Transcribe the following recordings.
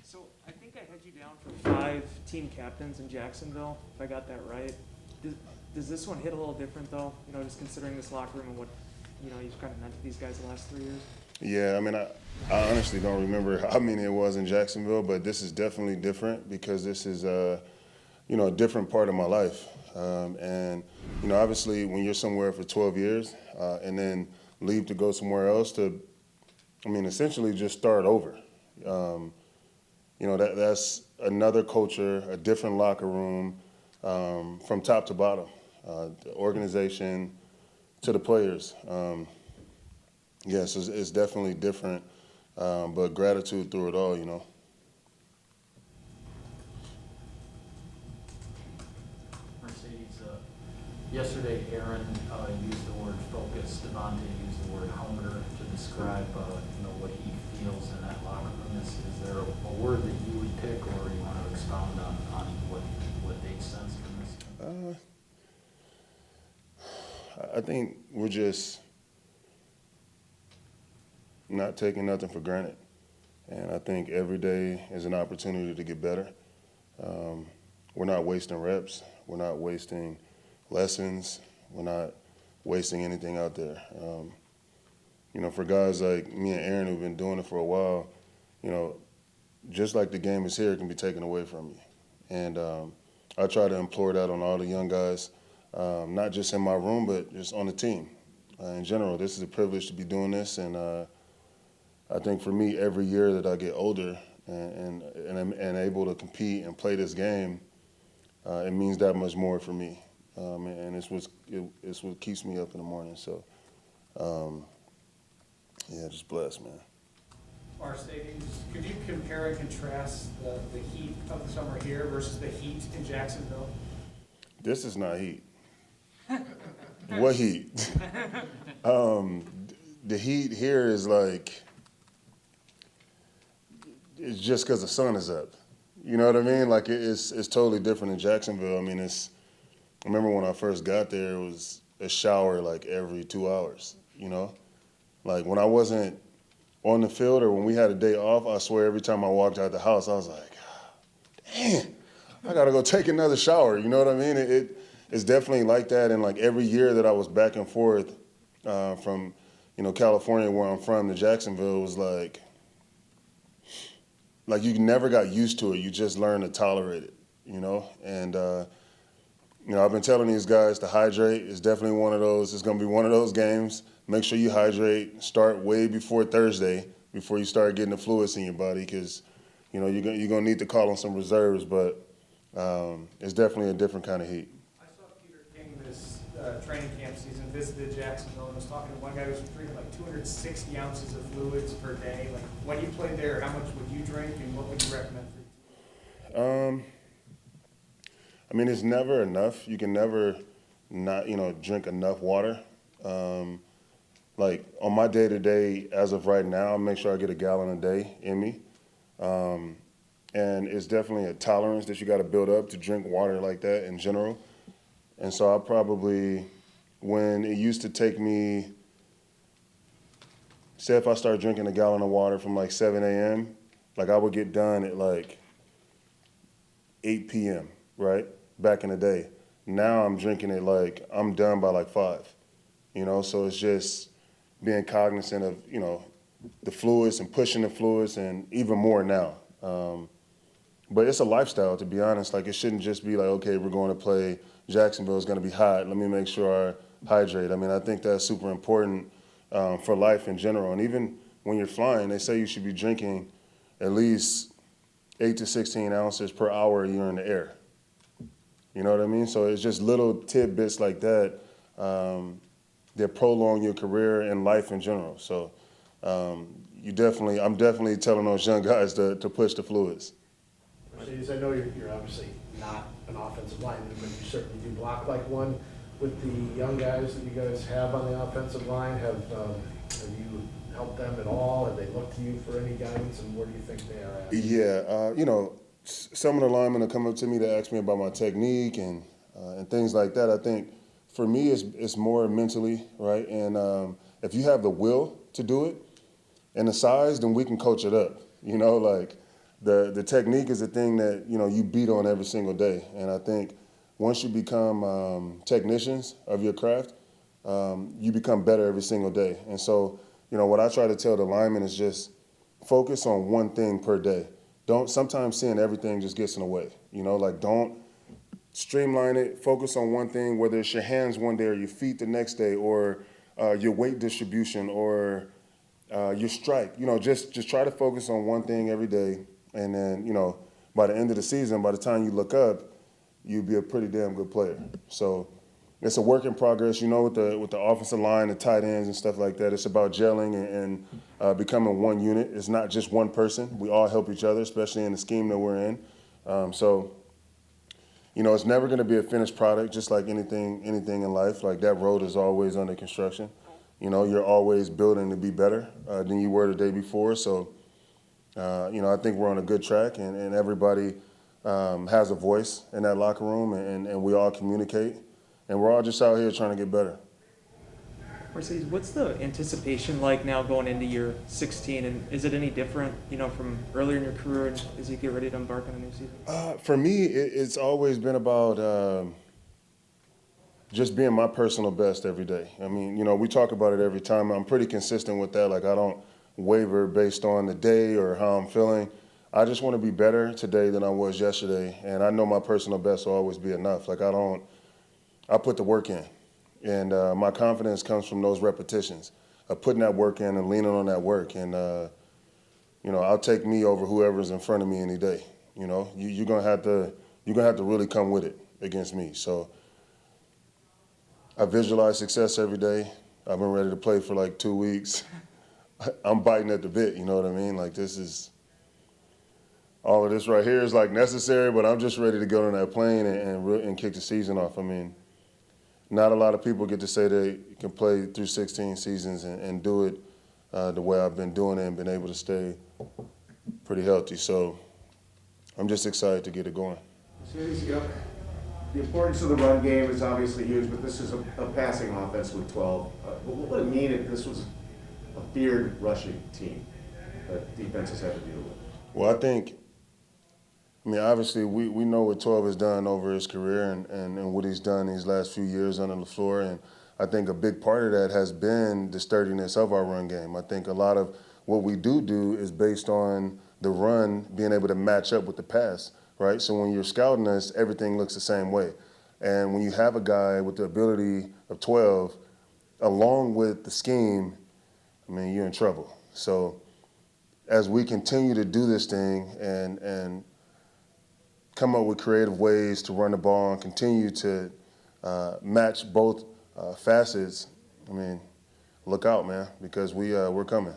So I think I had you down for 5 team captains in Jacksonville, if I got that right. Does this one hit a little different though? You know, just considering this locker room and what, you know, you've kind of meant to these guys the last 3 years? Yeah, I mean, I honestly don't remember how many it was in Jacksonville, but this is definitely different because this is, a different part of my life. And, obviously when you're somewhere for 12 years and then leave to go somewhere else to, essentially just start over. That's another culture, a different locker room from top to bottom, the organization to the players. Yes, it's definitely different, but gratitude through it all. Marcedes, yesterday Aaron used the word focus, Devontae used the word hunger to describe what he feels in that locker room. Is there a word that you would pick, or you want to expound on what they sense from this? I think we're just not taking nothing for granted. And I think every day is an opportunity to get better. We're not wasting reps. We're not wasting lessons. We're not wasting anything out there. For guys like me and Aaron who've been doing it for a while, just like the game is here, it can be taken away from you. And I try to implore that on all the young guys, not just in my room, but just on the team. In general, this is a privilege to be doing this, and I think for me, every year that I get older and able to compete and play this game, it means that much more for me. And it's what keeps me up in the morning. So, just blessed, man. Marcedes, could you compare and contrast the heat of the summer here versus the heat in Jacksonville? This is not heat. What heat? The heat here is like, it's just because the sun is up. You know what I mean? Like it's totally different in Jacksonville. I remember when I first got there, it was a shower like every 2 hours, Like when I wasn't on the field or when we had a day off, I swear every time I walked out the house, I was like, damn, I gotta go take another shower. You know what I mean? It's definitely like that. And like every year that I was back and forth from, California, where I'm from, to Jacksonville, it was like you never got used to it. You just learned to tolerate it, And, I've been telling these guys to hydrate. It's definitely one of those. It's going to be one of those games. Make sure you hydrate. Start way before Thursday, before you start getting the fluids in your body, because, you're going to need to call on some reserves. But it's definitely a different kind of heat. I saw Peter King this training camp season, visited Jacksonville, and was talking to one guy who was drinking like 260 ounces of fluids per day. Like when you played there, how much would you drink, and what would you recommend for your team? It's never enough. You can never not, drink enough water. Like on my day-to-day, as of right now, I make sure I get a gallon a day in me. And it's definitely a tolerance that you got to build up to drink water like that in general. And so I probably, when it used to take me, say if I start drinking a gallon of water from like 7 a.m., like I would get done at like 8 p.m., right? Back in the day. Now I'm drinking it like I'm done by like 5, So it's just being cognizant of, the fluids and pushing the fluids, and even more now. But it's a lifestyle, to be honest. Like it shouldn't just be like, okay, we're going to play Jacksonville, it's going to be hot. Let me make sure I hydrate. I think that's super important for life in general. And even when you're flying, they say you should be drinking at least 8 to 16 ounces per hour you're in the air. You know what I mean? So it's just little tidbits like that that prolong your career and life in general. So I'm definitely telling those young guys to push the fluids. Marcedes, I know you're obviously not an offensive lineman, but you certainly do block like one. With the young guys that you guys have on the offensive line, have you helped them at all? Have they looked to you for any guidance, and where do you think they are at? Yeah, some of the linemen will come up to me to ask me about my technique and things like that. I think for me, it's more mentally, right? And if you have the will to do it and the size, then we can coach it up. the technique is the thing that, you know, you beat on every single day. And I think once you become technicians of your craft, you become better every single day. And so, you know, what I try to tell the linemen is just focus on one thing per day. Don't, sometimes seeing everything just gets in the way. You know, like, don't streamline it, focus on one thing, whether it's your hands one day or your feet the next day, or your weight distribution, or your strike. You know, just try to focus on one thing every day. And then, you know, by the end of the season, by the time you look up, you'll be a pretty damn good player. So it's a work in progress, you know, with the offensive line, the tight ends and stuff like that. It's about gelling and becoming one unit. It's not just one person. We all help each other, especially in the scheme that we're in. So, you know, it's never going to be a finished product, just like anything in life. Like, that road is always under construction. You know, you're always building to be better than you were the day before. So, you know, I think we're on a good track, and everybody has a voice in that locker room, and we all communicate, and we're all just out here trying to get better. Marcedes, what's the anticipation like now going into year 16, and is it any different, you know, from earlier in your career and as you get ready to embark on a new season? For me, it's always been about just being my personal best every day. I mean, you know, we talk about it every time. I'm pretty consistent with that. Like, I don't waver based on the day or how I'm feeling. I just want to be better today than I was yesterday, and I know my personal best will always be enough. Like, I put the work in, and my confidence comes from those repetitions of putting that work in and leaning on that work. And you know, I'll take me over whoever's in front of me any day. You know, you're gonna have to really come with it against me. So I visualize success every day. I've been ready to play for like 2 weeks. I'm biting at the bit, you know what I mean? Like, this is, all of this right here is like necessary, but I'm just ready to go on that plane and kick the season off. I mean, not a lot of people get to say they can play through 16 seasons and do it the way I've been doing it and been able to stay pretty healthy. So I'm just excited to get it going. The importance of the run game is obviously huge, but this is a passing offense with 12. What would it mean if this was a feared rushing team that defenses have to deal with? Well, I mean, obviously, we know what 12 has done over his career and what he's done these last few years under LaFleur, and I think a big part of that has been the sturdiness of our run game. I think a lot of what we do is based on the run being able to match up with the pass, right? So when you're scouting us, everything looks the same way. And when you have a guy with the ability of 12, along with the scheme, I mean, you're in trouble. So as we continue to do this thing and come up with creative ways to run the ball and continue to match both facets, I mean, look out, man, because we're coming.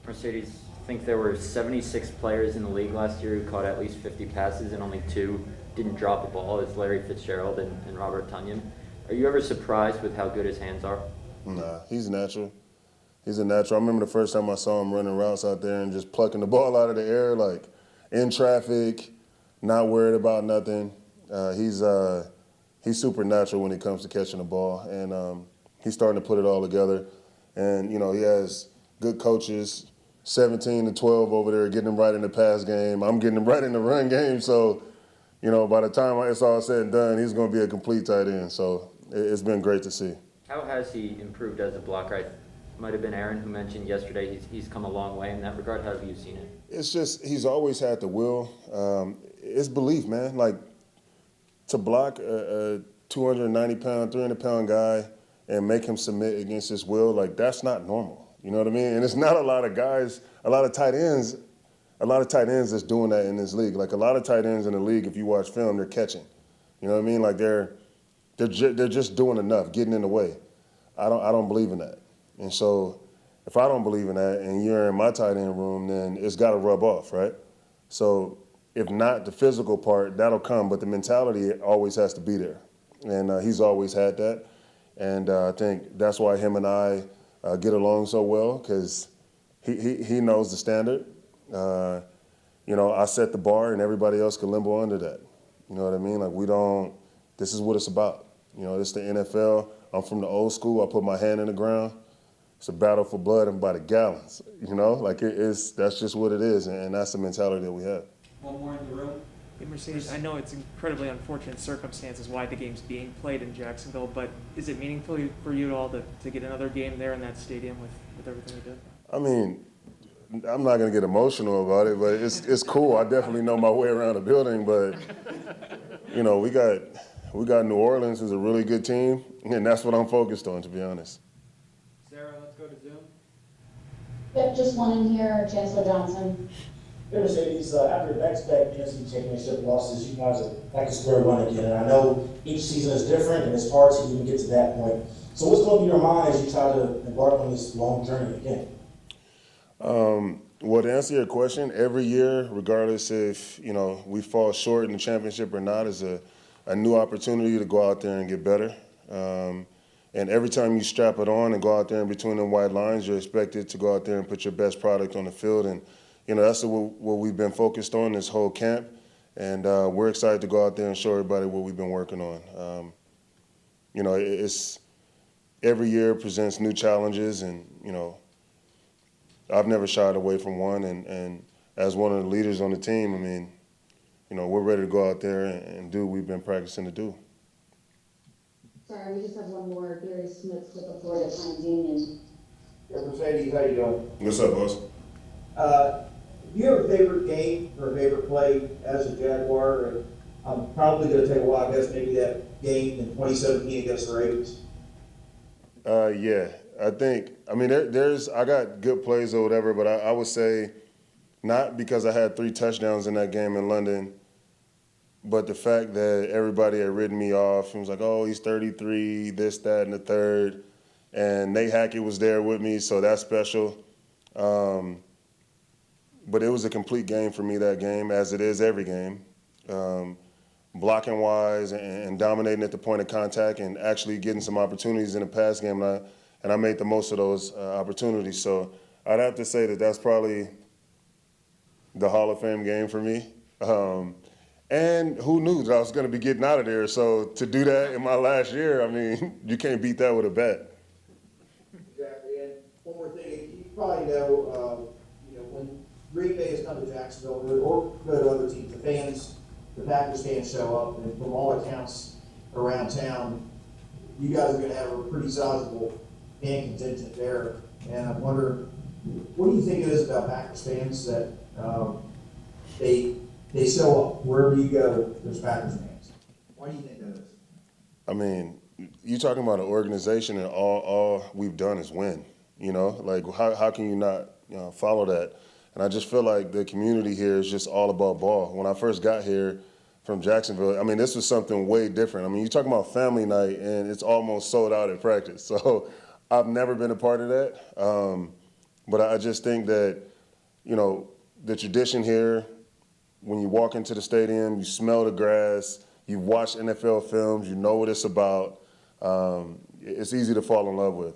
Marcedes, I think there were 76 players in the league last year who caught at least 50 passes, and only 2 didn't drop a ball. It's Larry Fitzgerald and Robert Tonyan. Are you ever surprised with how good his hands are? Nah, he's natural. He's a natural. I remember the first time I saw him running routes out there and just plucking the ball out of the air, like in traffic, not worried about nothing. He's super natural when it comes to catching the ball, and he's starting to put it all together. And, you know, he has good coaches, 17 and 12 over there, getting him right in the pass game. I'm getting him right in the run game. So, you know, by the time it's all said and done, he's going to be a complete tight end. So it's been great to see. How has he improved as a blocker? It might have been Aaron who mentioned yesterday he's come a long way in that regard. How have you seen it? It's just he's always had the will. It's belief, man. Like, to block a 290-pound, 300-pound guy and make him submit against his will, like, that's not normal. You know what I mean? And it's not a lot of guys, a lot of tight ends that's doing that in this league. Like, a lot of tight ends in the league, if you watch film, they're catching. You know what I mean? Like, they're just doing enough, getting in the way. I don't believe in that. And so if I don't believe in that and you're in my tight end room, then it's got to rub off, right? So if not the physical part, that'll come, but the mentality always has to be there. And he's always had that. And I think that's why him and I get along so well, because he knows the standard. You know, I set the bar and everybody else can limbo under that. You know what I mean? Like, this is what it's about. You know, it's the NFL. I'm from the old school. I put my hand in the ground. it's a battle for blood and by the gallons, you know? Like, that's just what it is, and that's the mentality that we have. One more in the room. Hey, Mercedes, I know it's incredibly unfortunate circumstances why the game's being played in Jacksonville, but is it meaningful for you at all to get another game there in that stadium with everything you did? I mean, I'm not gonna get emotional about it, but it's cool. I definitely know my way around the building, but you know, we got New Orleans is a really good team, and that's what I'm focused on, to be honest. Sarah, let's go to Zoom. Yep, just one in here, Chancellor Johnson. Good Mercedes, after back-to-back NFC Championship losses, you guys are back to square one again. And I know each season is different, and it's hard to even get to that point. So what's going through your mind as you try to embark on this long journey again? Well, to answer your question, every year, regardless if, you know, we fall short in the championship or not, is a new opportunity to go out there and get better. And every time you strap it on and go out there in between them white lines, you're expected to go out there and put your best product on the field. And, you know, that's what we've been focused on this whole camp. And we're excited to go out there and show everybody what we've been working on. You know, it's every year presents new challenges, and, you know, I've never shied away from one, and as one of the leaders on the team, I mean, you know, we're ready to go out there and do what we've been practicing to do. Sorry, we just have one more. Gary Smith with the Florida Times Union. Yeah, Mercedes, how you doing? What's up, boss? Do you have a favorite game or a favorite play as a Jaguar? Or I'm probably going to take a while, I guess, maybe that game in 2017 against the Ravens. Yeah, I mean, I got good plays or whatever, but I would say not because I had 3 touchdowns in that game in London, but the fact that everybody had written me off and was like, oh, he's 33, this, that, and the third, and Nate Hackett was there with me, so that's special. But it was a complete game for me, that game, as it is every game. Blocking wise and dominating at the point of contact and actually getting some opportunities in the pass game, and I made the most of those opportunities. So I'd have to say that that's probably the Hall of Fame game for me. And who knew that I was going to be getting out of there? So to do that in my last year, I mean, you can't beat that with a bet. Exactly. And one more thing, you probably know, when Green Bay has come to Jacksonville or go to other teams, the Packers fans show up, and from all accounts around town, you guys are going to have a pretty sizable fan contingent there. And I wonder, what do you think it is about Packers fans that they show up wherever you go? There's Packers fans. Why do you think that is? I mean, you're talking about an organization, and all we've done is win. You know, like how can you not follow that? And I just feel like the community here is just all about ball. When I first got here from Jacksonville, I mean, this was something way different. I mean, you're talking about family night, and it's almost sold out at practice. So I've never been a part of that. But I just think that, you know, the tradition here, when you walk into the stadium, you smell the grass, you watch NFL films, you know what it's about. It's easy to fall in love with.